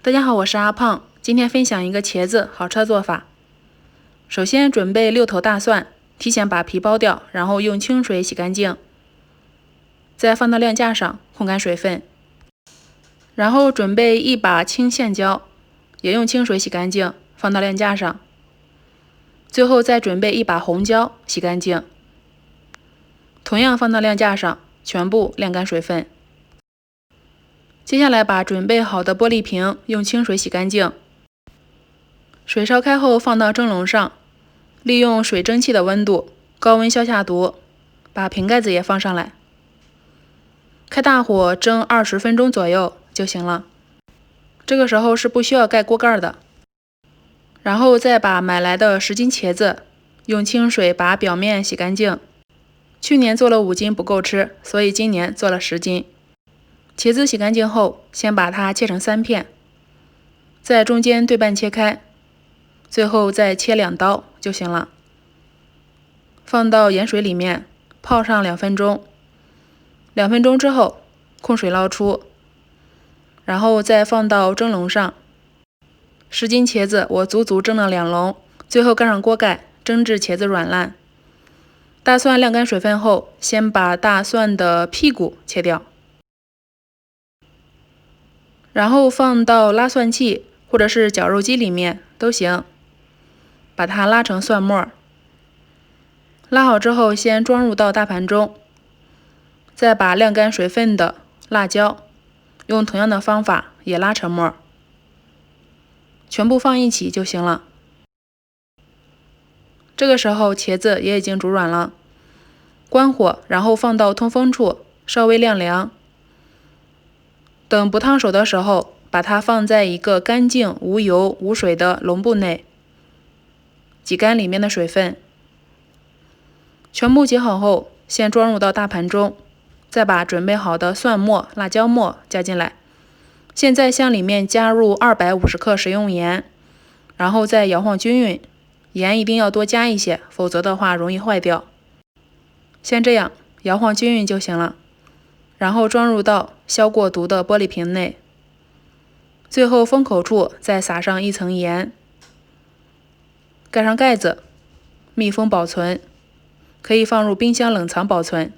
大家好，我是阿胖，今天分享一个茄子好吃的做法。首先准备6头大蒜，提前把皮剥掉，然后用清水洗干净，再放到晾架上控干水分。然后准备1把青线椒，也用清水洗干净，放到晾架上。最后再准备1把红椒，洗干净，同样放到晾架上，全部晾干水分。接下来把准备好的玻璃瓶用清水洗干净，水烧开后放到蒸笼上，利用水蒸气的温度，高温消下毒，把瓶盖子也放上来，开大火蒸20分钟左右就行了。这个时候是不需要盖锅盖的。然后再把买来的10斤茄子用清水把表面洗干净。去年做了5斤不够吃，所以今年做了10斤。茄子洗干净后，先把它切成3片，在中间对半切开，最后再切2刀就行了。放到盐水里面泡上2分钟，2分钟之后控水捞出，然后再放到蒸笼上。10斤茄子我足足蒸了2笼，最后盖上锅盖，蒸至茄子软烂。大蒜晾干水分后，先把大蒜的屁股切掉，然后放到拉蒜器或者是绞肉机里面都行，把它拉成蒜末。拉好之后先装入到大盘中，再把晾干水分的辣椒用同样的方法也拉成末，全部放一起就行了。这个时候茄子也已经煮软了，关火，然后放到通风处稍微晾凉。等不烫手的时候，把它放在一个干净无油无水的笼布内，挤干里面的水分。全部挤好后，先装入到大盘中，再把准备好的蒜末、辣椒末加进来。现在向里面加入250克食用盐，然后再摇晃均匀。盐一定要多加一些，否则的话容易坏掉。先这样摇晃均匀就行了，然后装入到消过毒的玻璃瓶内。最后封口处再撒上1层盐，盖上盖子，密封保存，可以放入冰箱冷藏保存。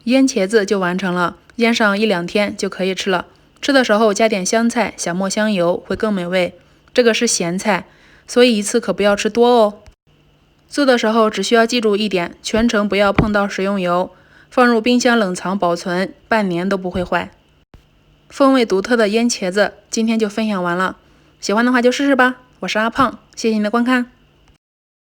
腌茄子就完成了，腌上1-2天就可以吃了。吃的时候加点香菜，小磨香油会更美味。这个是咸菜，所以一次可不要吃多哦。做的时候只需要记住一点，全程不要碰到食用油，放入冰箱冷藏保存，半年都不会坏。风味独特的腌茄子今天就分享完了，喜欢的话就试试吧。我是阿胖，谢谢你的观看。